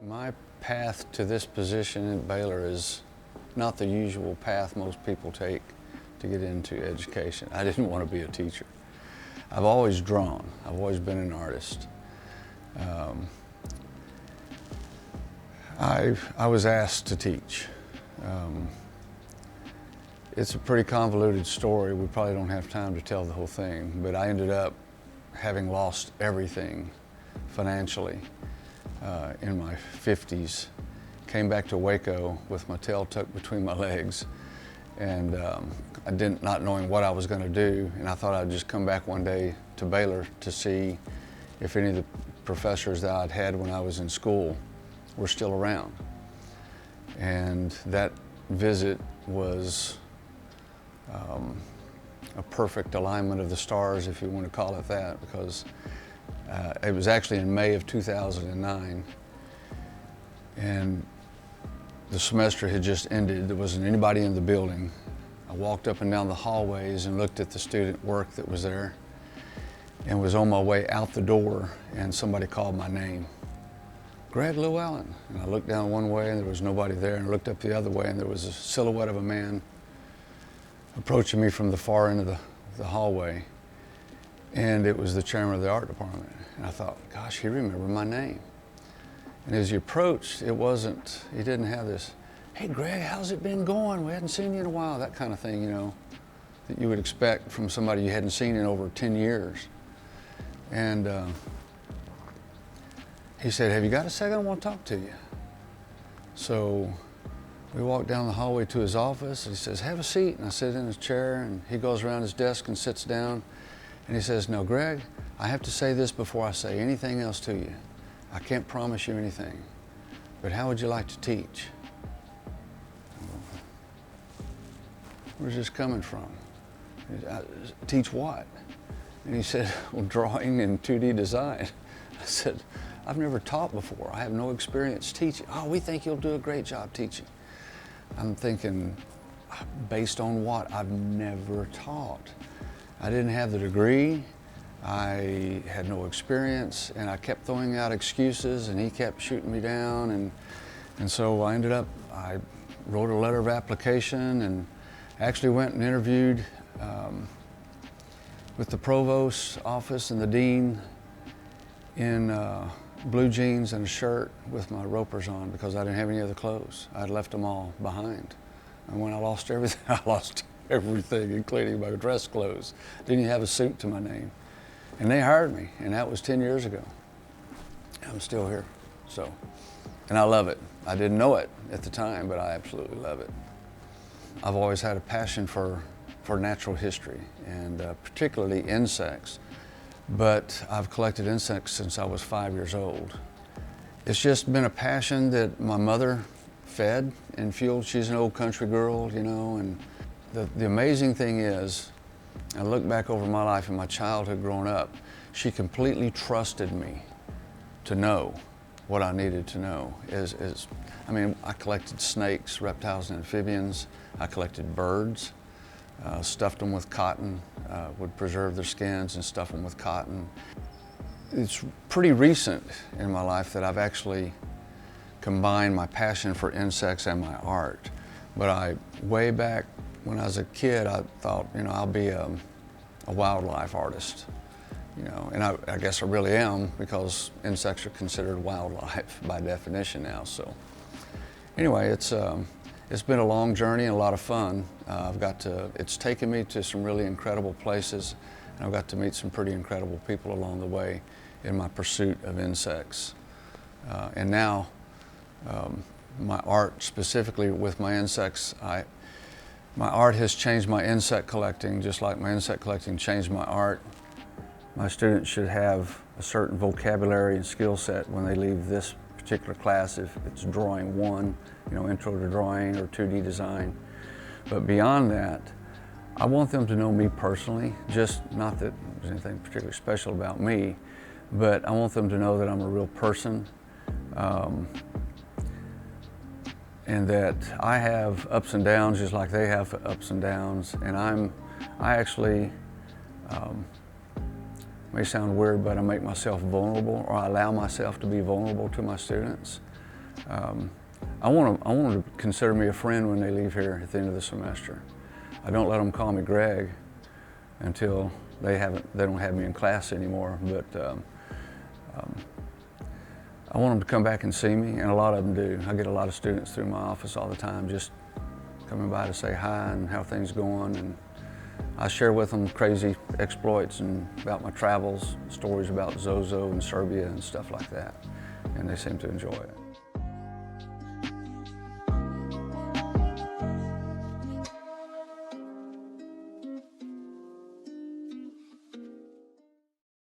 My path to this position at Baylor is not the usual path most people take to get into education. I didn't want to be a teacher. I've always drawn. I've always been an artist. I was asked to teach. It's a pretty convoluted story. We probably don't have time to tell the whole thing, but I ended up having lost everything financially in my 50s. Came back to Waco with my tail tucked between my legs, and I not knowing what I was going to do, and I thought I'd just come back one day to Baylor to see if any of the professors that I'd had when I was in school were still around. And that visit was a perfect alignment of the stars, if you want to call it that, because it was actually in May of 2009, and the semester had just ended. There wasn't anybody in the building. I walked up and down the hallways and looked at the student work that was there, and was on my way out the door, and somebody called my name, Greg Lewallen. And I looked down one way and there was nobody there, and I looked up the other way and there was a silhouette of a man approaching me from the far end of the hallway, and it was the chairman of the art department. And I thought, gosh, he remembered my name. And as he approached, he didn't have this, hey Greg, how's it been going? We hadn't seen you in a while, that kind of thing, you know, that you would expect from somebody you hadn't seen in over 10 years. And he said, have you got a second? I want to talk to you. So we walked down the hallway to his office, and he says, have a seat. And I sit in his chair, and he goes around his desk and sits down, and he says, no, Greg, I have to say this before I say anything else to you. I can't promise you anything, but how would you like to teach? Where's this coming from? Teach what? And he said, well, drawing and 2D design. I said, I've never taught before. I have no experience teaching. Oh, we think you'll do a great job teaching. I'm thinking, based on what? I've never taught. I didn't have the degree. I had no experience, and I kept throwing out excuses, and he kept shooting me down, and so I wrote a letter of application and actually went and interviewed with the provost's office and the dean in blue jeans and a shirt with my ropers on, because I didn't have any other clothes. I'd left them all behind. And when I lost everything, I lost everything, including my dress clothes. Didn't even have a suit to my name. And they hired me, and that was 10 years ago. I'm still here, so. And I love it. I didn't know it at the time, but I absolutely love it. I've always had a passion for natural history, and particularly insects. But I've collected insects since I was 5 years old. It's just been a passion that my mother fed and fueled. She's an old country girl, you know, and the amazing thing is, I look back over my life and my childhood growing up, she completely trusted me to know what I needed to know. I collected snakes, reptiles, and amphibians. I collected birds, stuffed them with cotton, would preserve their skins and stuff them with cotton. It's pretty recent in my life that I've actually combined my passion for insects and my art. But way back when I was a kid, I thought, you know, I'll be a wildlife artist, you know, and I guess I really am, because insects are considered wildlife by definition now. So anyway, it's been a long journey and a lot of fun. It's taken me to some really incredible places, and I've got to meet some pretty incredible people along the way in my pursuit of insects. And now, my art, specifically with my insects, my art has changed my insect collecting, just like my insect collecting changed my art. My students should have a certain vocabulary and skill set when they leave this particular class, if it's drawing 1, you know, intro to drawing or 2D design. But beyond that, I want them to know me personally, just not that there's anything particularly special about me, but I want them to know that I'm a real person, and that I have ups and downs just like they have ups and downs. And I actually, may sound weird, but I make myself vulnerable, or I allow myself to be vulnerable to my students. I want them to consider me a friend when they leave here at the end of the semester. I don't let them call me Greg until they don't have me in class anymore, but I want them to come back and see me, and a lot of them do. I get a lot of students through my office all the time just coming by to say hi and how things going, and I share with them crazy exploits and about my travels, stories about Zozo and Serbia and stuff like that, and they seem to enjoy it.